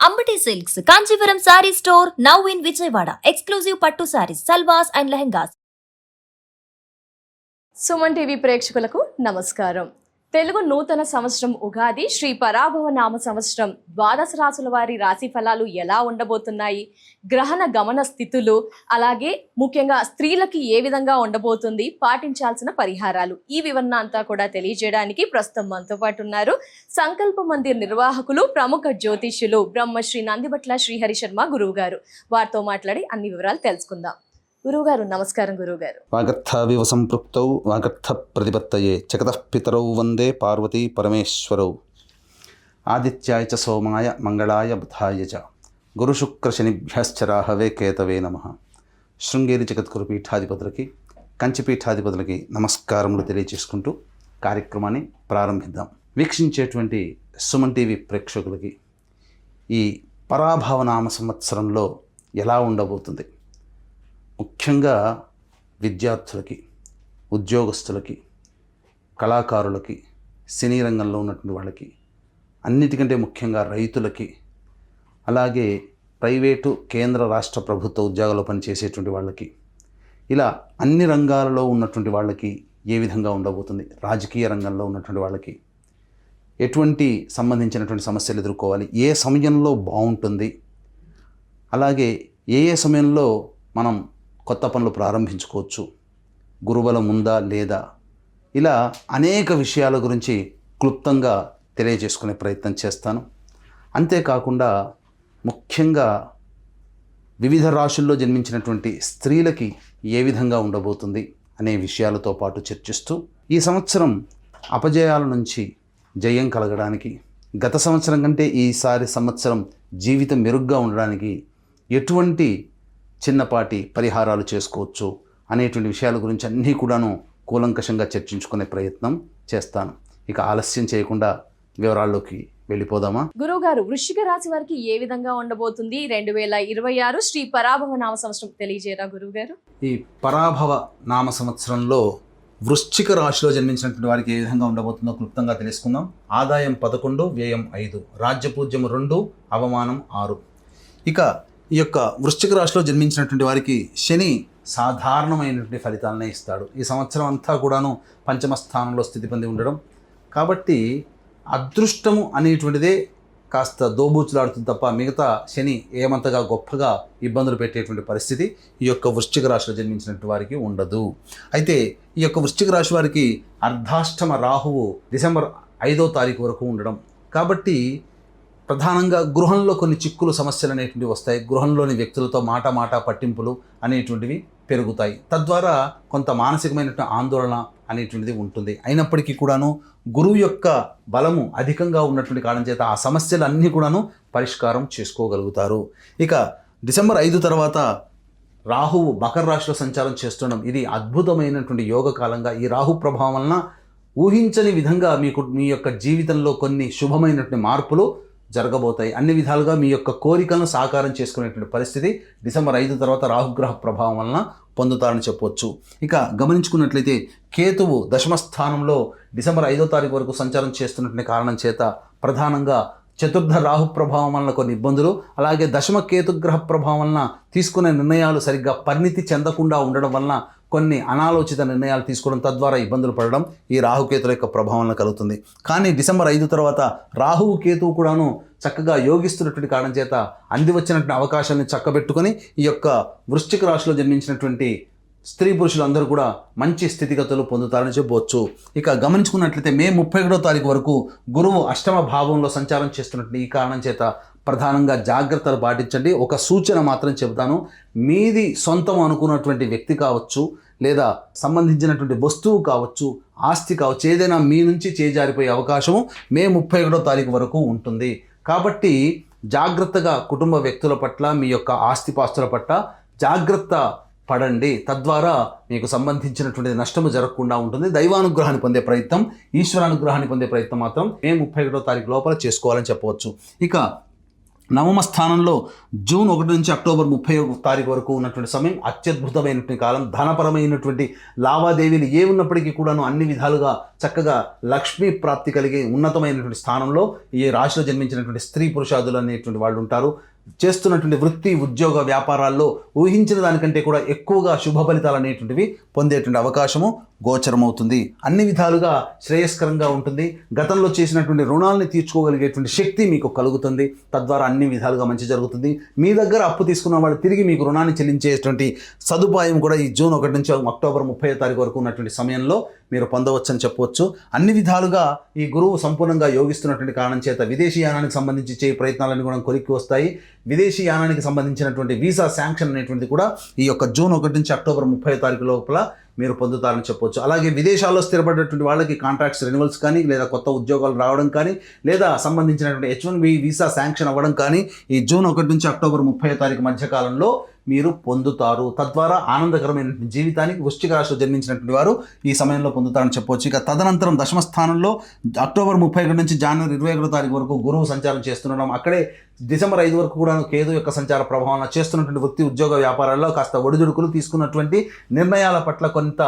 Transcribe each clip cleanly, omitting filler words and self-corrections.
Ambati Silks, Kanchipuram Saree Store, now in Vijayawada. Exclusive Pattu Sarees, Salwas and Lehengas. Suman TV ప్రేక్షకులకు నమస్కారం. తెలుగు నూతన సంవత్సరం ఉగాది శ్రీ పరాభవ నామ సంవత్సరం ద్వాదశ రాశుల వారి రాశి ఫలాలు ఎలా ఉండబోతున్నాయి, గ్రహణ గమన స్థితులు, అలాగే ముఖ్యంగా స్త్రీలకి ఏ విధంగా ఉండబోతుంది, పాటించాల్సిన పరిహారాలు, ఈ వివరణ అంతా కూడా తెలియజేయడానికి ప్రస్తుతం మనతో పాటు ఉన్నారు సంకల్ప మందిర్ నిర్వాహకులు, ప్రముఖ జ్యోతిష్యులు బ్రహ్మశ్రీ నందిబట్ల శ్రీహరి శర్మ గురువు గారు. వారితో మాట్లాడి అన్ని వివరాలు తెలుసుకుందాం. గురువుగారు నమస్కారం. గురువుగారు, వాగర్థావివ సంపృక్తౌ వాగర్థ ప్రతిపత్తయే జగతః పితరౌ వందే పార్వతీ పరమేశ్వరౌ ఆదిత్యాయ చ సోమాయ మంగళాయ బుధాయ చ గురుశుక్రశనిభ్యశ్చ రాహవే కేతవే నమః. శృంగేరి జగద్గురు పీఠాధిపతులకి, కంచిపీఠాధిపతులకి నమస్కారములు తెలియచేసుకుంటూ కార్యక్రమాన్ని ప్రారంభిద్దాం. వీక్షించేటువంటి సుమన్ టీవీ ప్రేక్షకులకి ఈ పరాభవనామ సంవత్సరంలో ఎలా ఉండబోతుంది, ముఖ్యంగా విద్యార్థులకి, ఉద్యోగస్తులకి, కళాకారులకి, సినీ రంగంలో ఉన్నటువంటి వాళ్ళకి, అన్నిటికంటే ముఖ్యంగా రైతులకి, అలాగే ప్రైవేటు కేంద్ర రాష్ట్ర ప్రభుత్వ ఉద్యోగాల్లో పనిచేసేటువంటి వాళ్ళకి, ఇలా అన్ని రంగాలలో ఉన్నటువంటి వాళ్ళకి ఏ విధంగా ఉండబోతుంది, రాజకీయ రంగంలో ఉన్నటువంటి వాళ్ళకి ఎటువంటి సంబంధించినటువంటి సమస్యలు ఎదుర్కోవాలి, ఏ సమయంలో బాగుంటుంది, అలాగే ఏ సమయంలో మనం కొత్త పనులు ప్రారంభించుకోవచ్చు, గురుబలం ఉందా లేదా, ఇలా అనేక విషయాల గురించి క్లుప్తంగా తెలియజేసుకునే ప్రయత్నం చేస్తాను. అంతేకాకుండా ముఖ్యంగా వివిధ రాశుల్లో జన్మించినటువంటి స్త్రీలకి ఏ విధంగా ఉండబోతుంది అనే విషయాలతో పాటు చర్చిస్తూ ఈ సంవత్సరం అపజయాల నుంచి జయం కలగడానికి, గత సంవత్సరం కంటే ఈసారి సంవత్సరం జీవితం మెరుగ్గా ఉండడానికి ఎటువంటి చిన్నపాటి పరిహారాలు చేసుకోవచ్చు అనేటువంటి విషయాల గురించి అన్నీ కూడాను కూలంకషంగా చర్చించుకునే ప్రయత్నం చేస్తాను. ఇక ఆలస్యం చేయకుండా వివరాల్లోకి వెళ్ళిపోదామా? గురువుగారు, వృశ్చిక రాశి వారికి ఏ విధంగా ఉండబోతుంది 2026 శ్రీ పరాభవ నామ సంవత్సరం తెలియజేయరా గురువుగారు? ఈ పరాభవ నామ సంవత్సరంలో వృశ్చిక రాశిలో జన్మించినటువంటి వారికి ఏ విధంగా ఉండబోతుందో క్లుప్తంగా తెలుసుకుందాం. ఆదాయం 11, వ్యయం 5, రాజ్యపూజ్యం 2, అవమానం 6. ఇక ఈ యొక్క వృశ్చిక రాశిలో జన్మించినటువంటి వారికి శని సాధారణమైనటువంటి ఫలితాలనే ఇస్తాడు. ఈ సంవత్సరం అంతా కూడాను పంచమ స్థానంలో స్థితి పొంది ఉండడం కాబట్టి అదృష్టము అనేటువంటిదే కాస్త దోబూచులాడుతుంది తప్ప మిగతా శని ఏమంతగా గొప్పగా ఇబ్బందులు పెట్టేటువంటి పరిస్థితి ఈ యొక్క వృశ్చిక రాశిలో జన్మించినటువంటి వారికి ఉండదు. అయితే ఈ యొక్క వృశ్చిక రాశి వారికి అర్ధాష్టమ రాహువు డిసెంబర్ 5వ తారీఖు వరకు ఉండడం కాబట్టి ప్రధానంగా గృహంలో కొన్ని చిక్కులు, సమస్యలు అనేటువంటివి వస్తాయి. గృహంలోని వ్యక్తులతో మాట పట్టింపులు అనేటువంటివి పెరుగుతాయి. తద్వారా కొంత మానసికమైనటువంటి ఆందోళన అనేటువంటిది ఉంటుంది. అయినప్పటికీ కూడాను గురువు యొక్క బలము అధికంగా ఉన్నటువంటి కారణం చేత ఆ సమస్యలు అన్నీ కూడాను పరిష్కారం చేసుకోగలుగుతారు. ఇక డిసెంబర్ 5 తర్వాత రాహువు మకర రాశిలో సంచారం చేస్తుండడం ఇది అద్భుతమైనటువంటి యోగ కాలంగా, ఈ రాహు ప్రభావం వలన ఊహించని విధంగా మీ యొక్క జీవితంలో కొన్ని శుభమైనటువంటి మార్పులు జరగబోతాయి. అన్ని విధాలుగా మీ యొక్క కోరికలను సాకారం చేసుకునేటువంటి పరిస్థితి డిసెంబర్ 5 తర్వాత రాహుగ్రహ ప్రభావం వలన పొందుతారని చెప్పవచ్చు. ఇక గమనించుకున్నట్లయితే కేతువు దశమ స్థానంలో డిసెంబర్ 5వ తారీఖు వరకు సంచారం చేస్తున్నటువంటి కారణం చేత ప్రధానంగా చతుర్థ రాహు ప్రభావం వలన కొన్ని ఇబ్బందులు, అలాగే దశమ కేతుగ్రహ ప్రభావం వలన తీసుకునే నిర్ణయాలు సరిగ్గా పరిణితి చెందకుండా ఉండడం వలన కొన్ని అనాలోచిత నిర్ణయాలు తీసుకోవడం, తద్వారా ఇబ్బందులు పడడం ఈ రాహుకేతుల యొక్క ప్రభావం కలుగుతుంది. కానీ డిసెంబర్ 5 తర్వాత రాహువు కేతువు కూడాను చక్కగా యోగిస్తున్నటువంటి కారణం చేత అంది వచ్చినటువంటి అవకాశాలను చక్కబెట్టుకొని ఈ యొక్క వృశ్చిక రాశిలో జన్మించినటువంటి స్త్రీ పురుషులందరూ కూడా మంచి స్థితిగతులు పొందుతారని చెప్పవచ్చు. ఇక గమనించుకున్నట్లయితే మే 31వ తారీఖు వరకు గురువు అష్టమ భావంలో సంచారం చేస్తున్నటువంటి ఈ కారణం చేత ప్రధానంగా జాగ్రత్తలు పాటించండి. ఒక సూచన మాత్రం చెబుతాను, మీది సొంతం అనుకున్నటువంటి వ్యక్తి కావచ్చు, లేదా సంబంధించినటువంటి వస్తువు కావచ్చు, ఆస్తి కావచ్చు, ఏదైనా మీ నుంచి చేజారిపోయే అవకాశము మే 31వ తారీఖు వరకు ఉంటుంది. కాబట్టి జాగ్రత్తగా కుటుంబ వ్యక్తుల పట్ల, మీ యొక్క ఆస్తిపాస్తుల పట్ల జాగ్రత్త పడండి. తద్వారా మీకు సంబంధించినటువంటి నష్టము జరగకుండా ఉంటుంది. దైవానుగ్రహాన్ని పొందే ప్రయత్నం, ఈశ్వరానుగ్రహాన్ని పొందే ప్రయత్నం మాత్రం మే 31వ తారీఖు లోపల చేసుకోవాలని చెప్పవచ్చు. ఇక నవమ స్థానంలో జూన్ 1 నుంచి అక్టోబర్ 31 తారీఖు వరకు ఉన్నటువంటి సమయం అత్యద్భుతమైనటువంటి కాలం. ధనపరమైనటువంటి లావాదేవీలు ఏ ఉన్నప్పటికీ కూడాను అన్ని విధాలుగా చక్కగా లక్ష్మీ ప్రాప్తి కలిగే ఉన్నతమైనటువంటి స్థానంలో ఈ రాశిలో జన్మించినటువంటి స్త్రీ పురుషాదులు అనేటువంటి వాళ్ళు ఉంటారు. చేస్తున్నటువంటి వృత్తి ఉద్యోగ వ్యాపారాల్లో ఊహించిన దానికంటే కూడా ఎక్కువగా శుభ ఫలితాలు అనేటువంటివి పొందేటువంటి అవకాశము గోచరమవుతుంది. అన్ని విధాలుగా శ్రేయస్కరంగా ఉంటుంది. గతంలో చేసినటువంటి రుణాలని తీర్చుకోగలిగేటువంటి శక్తి మీకు కలుగుతుంది. తద్వారా అన్ని విధాలుగా మంచి జరుగుతుంది. మీ దగ్గర అప్పు తీసుకున్న వాళ్ళు తిరిగి మీకు రుణాన్ని చెల్లించేటువంటి సదుపాయం కూడా ఈ జూన్ 1 నుంచి అక్టోబర్ 30 తారీఖు వరకు ఉన్నటువంటి సమయంలో మీరు పొందవచ్చని చెప్పవచ్చు. అన్ని విధాలుగా ఈ గురువు సంపూర్ణంగా యోగిస్తున్నటువంటి కారణం చేత విదేశీ యానానికి సంబంధించి చేయ ప్రయత్నాలన్నీ కూడా కొలిక్కి వస్తాయి. విదేశీ యానానికి సంబంధించినటువంటి వీసా శాంక్షన్ అనేటువంటిది కూడా ఈ యొక్క జూన్ 1 నుంచి అక్టోబర్ 30 తారీఖు లోపల మీరు పొందుతారని చెప్పొచ్చు. అలాగే విదేశాల్లో స్థిరపడినటువంటి వాళ్ళకి కాంట్రాక్ట్స్ రెన్యువల్స్ కానీ, లేదా కొత్త ఉద్యోగాలు రావడం కానీ, లేదా సంబంధించినటువంటి H1B వీసా శాంక్షన్ అవ్వడం కానీ ఈ జూన్ 1 నుంచి అక్టోబర్ 30 తారీఖు మధ్యకాలంలో మీరు పొందుతారు. తద్వారా ఆనందకరమైన జీవితానికి వృశ్చిక రాశిలో జన్మించినటువంటి వారు ఈ సమయంలో పొందుతారని చెప్పవచ్చు. ఇక తదనంతరం దశమ స్థానంలో అక్టోబర్ 31 నుంచి జనవరి 21 తారీఖు వరకు గురువు సంచారం చేస్తుండడం, అక్కడే డిసెంబర్ 5 వరకు కూడా కేతు యొక్క సంచార ప్రభావం చేస్తున్నటువంటి వృత్తి ఉద్యోగ వ్యాపారాల్లో కాస్త ఒడిదుడుకులు, తీసుకున్నటువంటి నిర్ణయాల పట్ల కొంత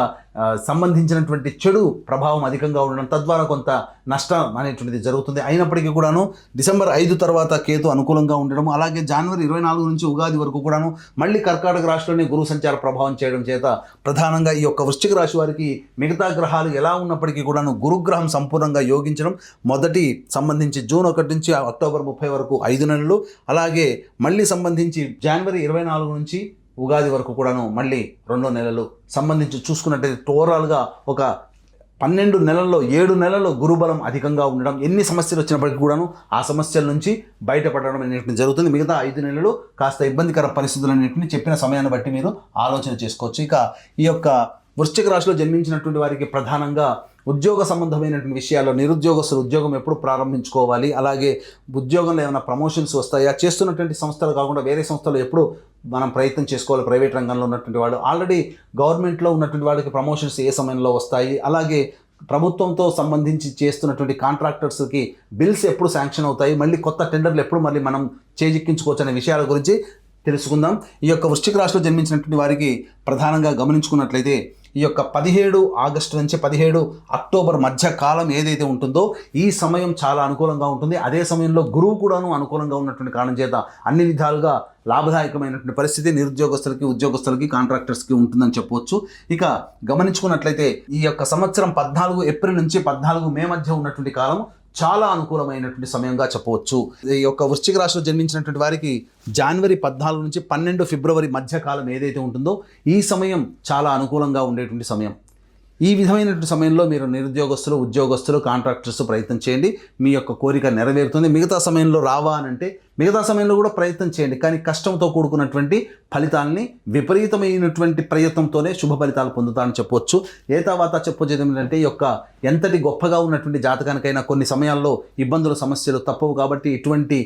సంబంధించినటువంటి చెడు ప్రభావం అధికంగా ఉండడం, తద్వారా కొంత నష్టం అనేటువంటిది జరుగుతుంది. అయినప్పటికీ కూడాను డిసెంబర్ 5 తర్వాత కేతు అనుకూలంగా ఉండడం, అలాగే జనవరి 24 నుంచి ఉగాది వరకు కూడాను మళ్ళీ కర్కాటక రాశిలోనే గురు సంచార ప్రభావం చేయడం చేత ప్రధానంగా ఈ యొక్క వృశ్చిక రాశి వారికి మిగతా గ్రహాలు ఎలా ఉన్నప్పటికీ కూడాను గురుగ్రహం సంపూర్ణంగా యోగించడం, మొదటి సంబంధించి జూన్ 1 నుంచి అక్టోబర్ 30 వరకు 5 నెలలు, అలాగే మళ్ళీ సంబంధించి జనవరి 24 నుంచి ఉగాది వరకు కూడాను మళ్ళీ 2 నెలలు సంబంధించి చూసుకున్నట్టయితే ఓవరాల్గా ఒక 12 నెలల్లో 7 నెలల్లో గురుబలం అధికంగా ఉండడం, ఎన్ని సమస్యలు వచ్చినప్పటికీ కూడాను ఆ సమస్యల నుంచి బయటపడడం అనేటువంటి జరుగుతుంది. మిగతా 5 నెలలు కాస్త ఇబ్బందికర పరిస్థితులు అనేటువంటి చెప్పిన సమయాన్ని బట్టి మీరు ఆలోచన చేసుకోవచ్చు. ఇక ఈ యొక్క వృశ్చిక రాశిలో జన్మించినటువంటి వారికి ప్రధానంగా ఉద్యోగ సంబంధమైనటువంటి విషయాల్లో నిరుద్యోగస్తులు ఉద్యోగం ఎప్పుడు ప్రారంభించుకోవాలి, అలాగే ఉద్యోగంలో ఏమైనా ప్రమోషన్స్ వస్తాయా, చేస్తున్నటువంటి సంస్థలు కాకుండా వేరే సంస్థలు ఎప్పుడు మనం ప్రయత్నం చేసుకోవాలి, ప్రైవేట్ రంగంలో ఉన్నటువంటి వాళ్ళు, ఆల్రెడీ గవర్నమెంట్లో ఉన్నటువంటి వాళ్ళకి ప్రమోషన్స్ ఏ సమయంలో వస్తాయి, అలాగే ప్రభుత్వంతో సంబంధించి చేస్తున్నటువంటి కాంట్రాక్టర్స్కి బిల్స్ ఎప్పుడు శాంక్షన్ అవుతాయి, మళ్ళీ కొత్త టెండర్లు ఎప్పుడు మళ్ళీ మనం చేజిక్కించుకోవచ్చు అనే విషయాల గురించి తెలుసుకుందాం. ఈ యొక్క వృశ్చిక రాశిలో జన్మించినటువంటి వారికి ప్రధానంగా గమనించుకున్నట్లయితే ఈ యొక్క 17 ఆగస్టు నుంచి 17 అక్టోబర్ మధ్య కాలం ఏదైతే ఉంటుందో ఈ సమయం చాలా అనుకూలంగా ఉంటుంది. అదే సమయంలో గురువు కూడాను అనుకూలంగా ఉన్నటువంటి కారణం చేత అన్ని విధాలుగా లాభదాయకమైనటువంటి పరిస్థితి నిరుద్యోగస్తులకి, ఉద్యోగస్తులకి, కాంట్రాక్టర్స్కి ఉంటుందని చెప్పవచ్చు. ఇక గమనించుకున్నట్లయితే ఈ యొక్క సంవత్సరం 14 ఏప్రిల్ నుంచి 14 మే మధ్య ఉన్నటువంటి కాలం చాలా అనుకూలమైనటువంటి సమయంగా చెప్పవచ్చు. ఈ యొక్క వృశ్చిక రాశిలో జన్మించినటువంటి వారికి జనవరి 14 నుంచి 12 ఫిబ్రవరి మధ్య కాలం ఏదైతే ఉంటుందో ఈ సమయం చాలా అనుకూలంగా ఉండేటువంటి సమయం. ఈ విధమైనటువంటి సమయంలో మీరు నిరుద్యోగస్తులు, ఉద్యోగస్తులు, కాంట్రాక్టర్స్ ప్రయత్నం చేయండి, మీ యొక్క కోరిక నెరవేరుతుంది. మిగతా సమయంలో రావా అనంటే మిగతా సమయంలో కూడా ప్రయత్నం చేయండి, కానీ కష్టంతో కూడుకున్నటువంటి ఫలితాలని విపరీతమైనటువంటి ప్రయత్నంతోనే శుభ ఫలితాలు పొందుతారని చెప్పవచ్చు. ఏ తర్వాత చెప్పొచ్చేది ఏంటంటే ఈ యొక్క ఎంతటి గొప్పగా ఉన్నటువంటి జాతకానికైనా కొన్ని సమయాల్లో ఇబ్బందులు, సమస్యలు తప్పవు. కాబట్టి ఇటువంటి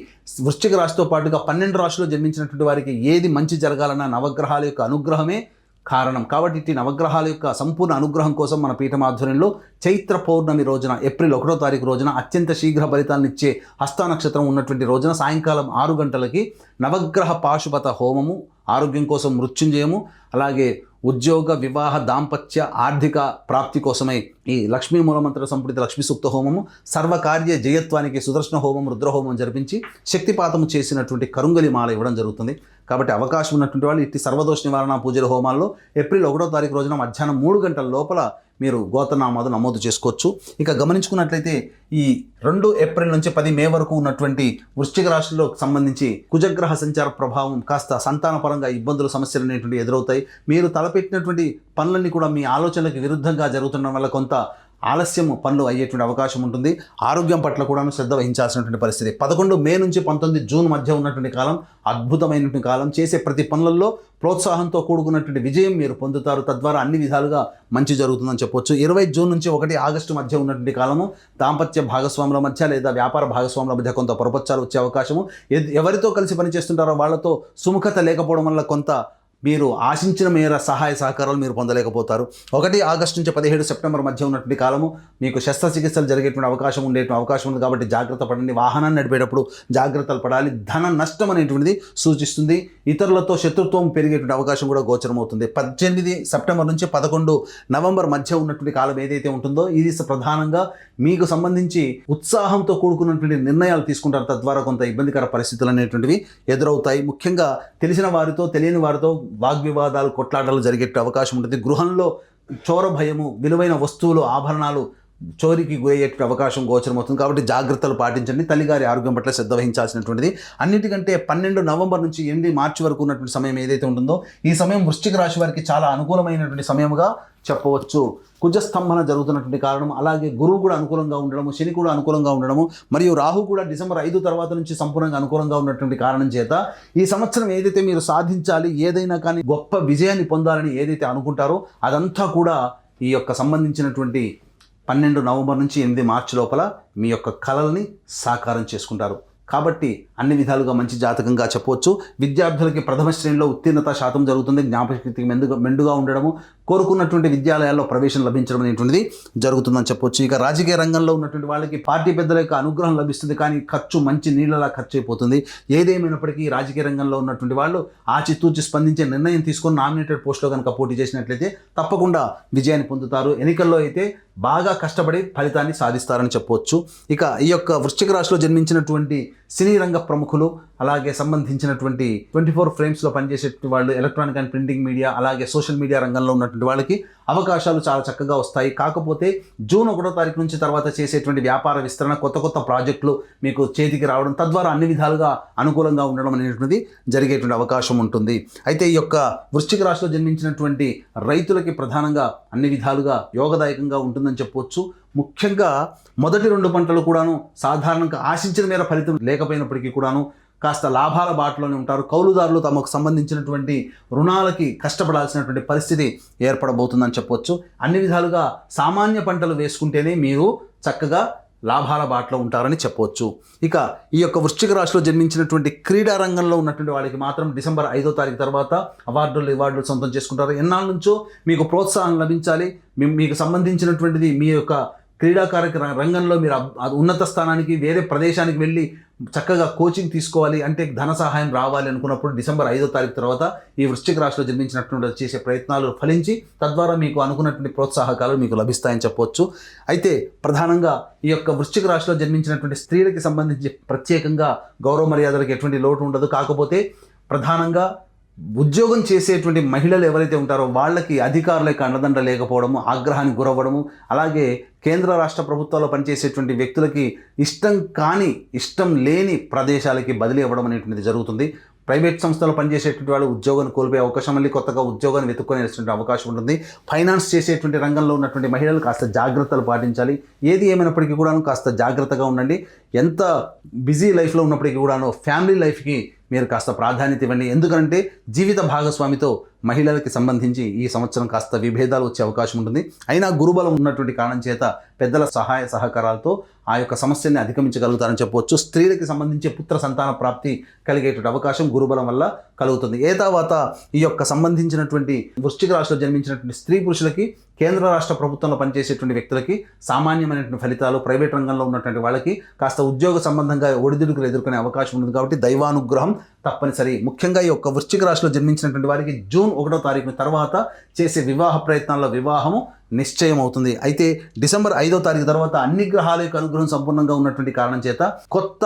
వృశ్చిక రాశితో పాటుగా 12 రాశిలో జన్మించినటువంటి వారికి ఏది మంచి జరగాలన్న నవగ్రహాల యొక్క అనుగ్రహమే కారణం. కాబట్టి ఇట్టి నవగ్రహాల యొక్క సంపూర్ణ అనుగ్రహం కోసం మన పీఠం ఆధ్వర్యంలో చైత్ర పౌర్ణమి రోజున ఏప్రిల్ 1వ తారీఖు రోజున అత్యంత శీఘ్ర ఫలితాలను ఇచ్చే హస్త నక్షత్రం ఉన్నటువంటి రోజున సాయంకాలం 6 గంటలకి నవగ్రహ పాశుపత హోమము, ఆరోగ్యం కోసం మృత్యుంజయము, అలాగే ఉద్యోగ, వివాహ, దాంపత్య, ఆర్థిక ప్రాప్తి కోసమై ఈ లక్ష్మీ మూలమంత్ర సంపుటిత లక్ష్మీ సూక్త హోమము, సర్వకార్య జయత్వానికి సుదర్శన హోమం, రుద్రహోమం జరిపించి శక్తిపాతము చేసినటువంటి కరుంగలి మాల ఇవ్వడం జరుగుతుంది. కాబట్టి అవకాశం ఉన్నటువంటి వాళ్ళు ఇట్టి సర్వదోష నివారణ పూజల హోమాల్లో ఏప్రిల్ 1వ తారీఖు రోజున మధ్యాహ్నం 3 గంటల లోపల మీరు గోత్రనామాలు నమోదు చేసుకోవచ్చు. ఇక గమనించుకున్నట్లయితే ఈ 2 ఏప్రిల్ నుంచి 10 మే వరకు ఉన్నటువంటి వృశ్చిక రాశిలో సంబంధించి కుజగ్రహ సంచార ప్రభావం కాస్త సంతానపరంగా ఇబ్బందులు, సమస్యలు అనేటువంటి ఎదురవుతాయి. మీరు తలపెట్టినటువంటి పనులన్నీ కూడా మీ ఆలోచనలకు విరుద్ధంగా జరుగుతుండడం వల్ల కొంత ఆలస్యం పనులు అయ్యేటువంటి అవకాశం ఉంటుంది. ఆరోగ్యం పట్ల కూడా శ్రద్ధ వహించాల్సినటువంటి పరిస్థితి. 11 మే నుంచి 19 జూన్ మధ్య ఉన్నటువంటి కాలం అద్భుతమైనటువంటి కాలం. చేసే ప్రతి పనులలో ప్రోత్సాహంతో కూడుకున్నటువంటి విజయం మీరు పొందుతారు. తద్వారా అన్ని విధాలుగా మంచి జరుగుతుందని చెప్పొచ్చు. 20 జూన్ నుంచి 1 ఆగస్టు మధ్య ఉన్నటువంటి కాలము దాంపత్య భాగస్వాముల మధ్య లేదా వ్యాపార భాగస్వాముల మధ్య కొంత పొరపచ్చాలు వచ్చే అవకాశము. ఎవరితో కలిసి పనిచేస్తుంటారో వాళ్ళతో సుముఖత లేకపోవడం వల్ల కొంత మీరు ఆశించిన మేర సహాయ సహకారాలు మీరు పొందలేకపోతారు. 1 ఆగస్టు నుంచి 17 సెప్టెంబర్ మధ్య ఉన్నటువంటి కాలము మీకు శస్త్రచికిత్సలు జరిగేటువంటి అవకాశం ఉంది కాబట్టి జాగ్రత్త పడండి. వాహనాన్ని నడిపేటప్పుడు జాగ్రత్తలు పడాలి. ధన నష్టం అనేటువంటిది సూచిస్తుంది. ఇతరులతో శత్రుత్వం పెరిగేటువంటి అవకాశం కూడా గోచరమవుతుంది. 18 సెప్టెంబర్ నుంచి 11 నవంబర్ మధ్య ఉన్నటువంటి కాలం ఏదైతే ఉంటుందో ఇది ప్రధానంగా మీకు సంబంధించి ఉత్సాహంతో కూడుకున్నటువంటి నిర్ణయాలు తీసుకుంటారు. తద్వారా కొంత ఇబ్బందికర పరిస్థితులు అనేటువంటివి ఎదురవుతాయి. ముఖ్యంగా తెలిసిన వారితో తెలియని వారితో వాగ్వివాదాలు కొట్లాటలు జరిగే అవకాశం ఉంటుంది. గృహంలో చోర భయము, విలువైన వస్తువులు ఆభరణాలు చోరీకి గురయ్యే అవకాశం గోచరమవుతుంది. కాబట్టి జాగ్రత్తలు పాటించండి. తల్లిగారి ఆరోగ్యం పట్ల శ్రద్ధ వహించాల్సినటువంటిది. అన్నిటికంటే 12 నవంబర్ నుంచి 8 మార్చి వరకు ఉన్నటువంటి సమయం ఏదైతే ఉంటుందో ఈ సమయం వృశ్చిక రాశి వారికి చాలా అనుకూలమైనటువంటి సమయముగా చెప్పవచ్చు. కుజస్తంభన జరుగుతున్నటువంటి కారణం, అలాగే గురువు కూడా అనుకూలంగా ఉండడము, శని కూడా అనుకూలంగా ఉండడము, మరియు రాహు కూడా డిసెంబర్ 5 తర్వాత నుంచి సంపూర్ణంగా అనుకూలంగా ఉన్నటువంటి కారణం చేత ఈ సంవత్సరం ఏదైతే మీరు సాధించాలి, ఏదైనా కానీ గొప్ప విజయాన్ని పొందాలని ఏదైతే అనుకుంటారో అదంతా కూడా ఈ యొక్క సంబంధించినటువంటి 12 నవంబర్ నుంచి 8 మార్చి లోపల మీ యొక్క కలల్ని సాకారం చేసుకుంటారు. కాబట్టి అన్ని విధాలుగా మంచి జాతకంగా చెప్పవచ్చు. విద్యార్థులకి ప్రథమ శ్రేణిలో ఉత్తీర్ణత శాతం జరుగుతుంది. జ్ఞాపకశక్తికి మెండుగా ఉండడము, కోరుకున్నటువంటి విద్యాలయాల్లో ప్రవేశం లభించడం అనేటువంటిది జరుగుతుందని చెప్పొచ్చు. ఇక రాజకీయ రంగంలో ఉన్నటువంటి వాళ్ళకి పార్టీ పెద్దల యొక్క అనుగ్రహం లభిస్తుంది, కానీ ఖర్చు మంచి నీళ్ళలా ఖర్చు అయిపోతుంది. ఏదేమైనప్పటికీ రాజకీయ రంగంలో ఉన్నటువంటి వాళ్ళు ఆచితూచి స్పందించే నిర్ణయం తీసుకొని నామినేటెడ్ పోస్టులో కనుక పోటీ చేసినట్లయితే తప్పకుండా విజయాన్ని పొందుతారు. ఎన్నికల్లో అయితే బాగా కష్టపడి ఫలితాన్ని సాధిస్తారని చెప్పవచ్చు. ఇక ఈ యొక్క వృశ్చిక రాశిలో జన్మించినటువంటి సినీ రంగ ప్రముఖులు, అలాగే సంబంధించినటువంటి 24 ఫ్రేమ్స్లో పనిచేసే వాళ్ళు, ఎలక్ట్రానిక్ అండ్ ప్రింటింగ్ మీడియా, అలాగే సోషల్ మీడియా రంగంలో ఉన్నటువంటి వాళ్ళకి అవకాశాలు చాలా చక్కగా వస్తాయి. కాకపోతే జూన్ 1వ తారీఖు నుంచి తర్వాత చేసేటువంటి వ్యాపార విస్తరణ, కొత్త ప్రాజెక్టులు మీకు చేతికి రావడం, తద్వారా అన్ని విధాలుగా అనుకూలంగా ఉండడం అనేటువంటిది జరిగేటువంటి అవకాశం ఉంటుంది. అయితే ఈ యొక్క వృశ్చిక రాశిలో జన్మించినటువంటి రైతులకి ప్రధానంగా అన్ని విధాలుగా యోగదాయకంగా ఉంటుందని చెప్పవచ్చు. ముఖ్యంగా మొదటి 2 పంటలు కూడాను సాధారణంగా ఆశించిన మేర ఫలితం లేకపోయినప్పటికీ కూడాను కాస్త లాభాల బాటలోనే ఉంటారు. కౌలుదారులు తమకు సంబంధించినటువంటి రుణాలకి కష్టపడాల్సినటువంటి పరిస్థితి ఏర్పడబోతుందని చెప్పవచ్చు. అన్ని విధాలుగా సామాన్య పంటలు వేసుకుంటేనే మీరు చక్కగా లాభాల బాటలో ఉంటారని చెప్పవచ్చు. ఇక ఈ యొక్క వృశ్చిక రాశిలో జన్మించినటువంటి క్రీడా రంగంలో ఉన్నటువంటి వాళ్ళకి మాత్రం డిసెంబర్ 5వ తారీఖు తర్వాత అవార్డులు సొంతం చేసుకుంటారు. ఎన్నాళ్ళ నుంచో మీకు ప్రోత్సాహం లభించాలి, మీకు సంబంధించినటువంటిది మీ యొక్క క్రీడాకారక రంగంలో మీరు ఉన్నత స్థానానికి, వేరే ప్రదేశానికి వెళ్ళి చక్కగా కోచింగ్ తీసుకోవాలి అంటే ధన సహాయం రావాలి అనుకున్నప్పుడు డిసెంబర్ 5వ తారీఖు తర్వాత ఈ వృశ్చిక రాశిలో జన్మించినటువంటి చేసే ప్రయత్నాలు ఫలించి తద్వారా మీకు అనుకున్నటువంటి ప్రోత్సాహకాలు మీకు లభిస్తాయని చెప్పవచ్చు. అయితే ప్రధానంగా ఈ యొక్క వృశ్చిక రాశిలో జన్మించినటువంటి స్త్రీలకి సంబంధించి ప్రత్యేకంగా గౌరవ మర్యాదలకు ఎటువంటి లోటు ఉండదు. కాకపోతే ప్రధానంగా ఉద్యోగం చేసేటువంటి మహిళలు ఎవరైతే ఉంటారో వాళ్ళకి అధికారుల యొక్క అండదండ లేకపోవడము, ఆగ్రహానికి గురవ్వడము, అలాగే కేంద్ర రాష్ట్ర ప్రభుత్వాల్లో పనిచేసేటువంటి వ్యక్తులకి ఇష్టం లేని ప్రదేశాలకి బదిలీ అవ్వడం అనేటువంటిది జరుగుతుంది. ప్రైవేట్ సంస్థలో పనిచేసేటువంటి వాళ్ళు ఉద్యోగాన్ని కోల్పోయే అవకాశం, మళ్ళీ కొత్తగా ఉద్యోగాన్ని వెతుక్కునేటువంటి అవకాశం ఉంటుంది. ఫైనాన్స్ చేసేటువంటి రంగంలో ఉన్నటువంటి మహిళలు కాస్త జాగ్రత్తలు పాటించాలి. ఏది ఏమైనప్పటికీ కూడాను కాస్త జాగ్రత్తగా ఉండండి. ఎంత బిజీ లైఫ్లో ఉన్నప్పటికీ కూడాను ఫ్యామిలీ లైఫ్కి మీరు కాస్త ప్రాధాన్యత ఇవ్వండి. ఎందుకంటే జీవిత భాగస్వామితో మహిళలకి సంబంధించి ఈ సంవత్సరం కాస్త విభేదాలు వచ్చే అవకాశం ఉంటుంది. అయినా గురుబలం ఉన్నటువంటి కారణం చేత పెద్దల సహాయ సహకారాలతో ఆ యొక్క సమస్యని అధిగమించగలుగుతారని చెప్పవచ్చు. స్త్రీలకి సంబంధించి పుత్ర సంతాన ప్రాప్తి కలిగేటువంటి అవకాశం గురుబలం వల్ల కలుగుతుంది. తర్వాత ఈ యొక్క సంబంధించినటువంటి వృశ్చిక రాశిలో జన్మించినటువంటి స్త్రీ పురుషులకి, కేంద్ర రాష్ట్ర ప్రభుత్వంలో పనిచేసేటువంటి వ్యక్తులకి సామాన్యమైనటువంటి ఫలితాలు, ప్రైవేట్ రంగంలో ఉన్నటువంటి వాళ్ళకి కాస్త ఉద్యోగ సంబంధంగా ఒడిదుడుకులు ఎదుర్కొనే అవకాశం ఉంటుంది. కాబట్టి దైవానుగ్రహం తప్పనిసరి. ముఖ్యంగా ఈ యొక్క వృశ్చిక రాశిలో జన్మించినటువంటి వారికి జూన్ 1వ తారీఖు తర్వాత చేసే వివాహ ప్రయత్నాల్లో వివాహము నిశ్చయం అవుతుంది. అయితే డిసెంబర్ 5వ తారీఖు తర్వాత అన్ని గ్రహాల యొక్క అనుగ్రహం సంపూర్ణంగా ఉన్నటువంటి కారణం చేత కొత్త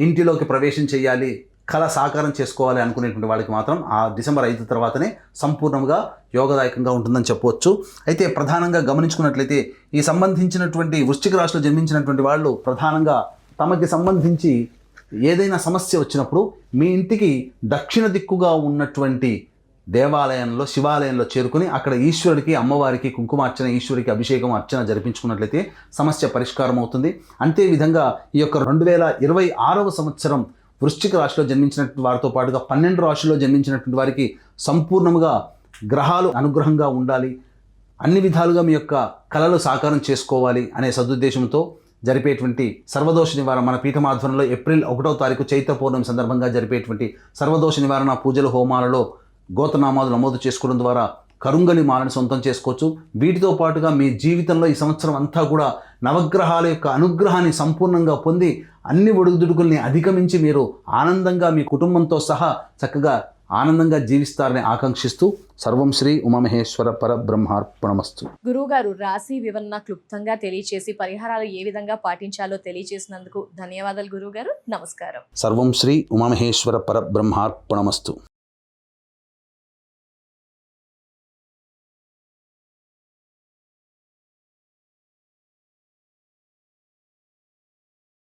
ఇంటిలోకి ప్రవేశం చేయాలి, కళ సాకారం చేసుకోవాలి అనుకునేటువంటి వాళ్ళకి మాత్రం ఆ డిసెంబర్ 5 తర్వాతనే సంపూర్ణంగా యోగదాయకంగా ఉంటుందని చెప్పవచ్చు. అయితే ప్రధానంగా గమనించుకున్నట్లయితే ఈ సంబంధించినటువంటి వృశ్చిక రాశిలో జన్మించినటువంటి వాళ్ళు ప్రధానంగా తమకి సంబంధించి ఏదైనా సమస్య వచ్చినప్పుడు మీ ఇంటికి దక్షిణ దిక్కుగా ఉన్నటువంటి దేవాలయంలో, శివాలయంలో చేరుకుని అక్కడ ఈశ్వరుడికి, అమ్మవారికి కుంకుమార్చన, ఈశ్వరికి అభిషేకం, అర్చన జరిపించుకున్నట్లయితే సమస్య పరిష్కారం అవుతుంది. అంతేవిధంగా ఈ యొక్క 2026వ సంవత్సరం వృశ్చిక రాశిలో జన్మించినటువంటి వారితో పాటుగా 12 రాశుల్లో జన్మించినటువంటి వారికి సంపూర్ణంగా గ్రహాలు అనుగ్రహంగా ఉండాలి, అన్ని విధాలుగా మీ యొక్క కళలు సాకారం చేసుకోవాలి అనే సదుద్దేశంతో జరిపేటువంటి సర్వదోష నివారణ మన పీఠమాధ్వర్యంలో ఏప్రిల్ 1వ తారీఖు చైత్ర పౌర్ణమి సందర్భంగా జరిపేటువంటి సర్వదోష నివారణ పూజలు, హోమాలలో గోత్రనామాలు నమోదు చేసుకోవడం ద్వారా కరుంగలి మాలను సొంతం చేసుకోవచ్చు. వీటితో పాటుగా మీ జీవితంలో ఈ సంవత్సరం అంతా కూడా నవగ్రహాల యొక్క అనుగ్రహాన్ని సంపూర్ణంగా పొంది అన్ని ఒడుగుదుడుకుల్ని అధిగమించి మీరు ఆనందంగా మీ కుటుంబంతో సహా చక్కగా ఆనందంగా జీవిస్తారని ఆకాంక్షిస్తూ సర్వం శ్రీ ఉమామహేశ్వర పరబ్రహ్మార్పణమస్తు. గురువుగారు రాశి వివరణ క్లుప్తంగా తెలియచేసి పరిహారాలు ఏ విధంగా పాటించాలో తెలియచేసినందుకు ధన్యవాదాలు గురువుగారు. నమస్కారం. సర్వం శ్రీ ఉమామహేశ్వర పరబ్రహ్మార్పణమస్తు.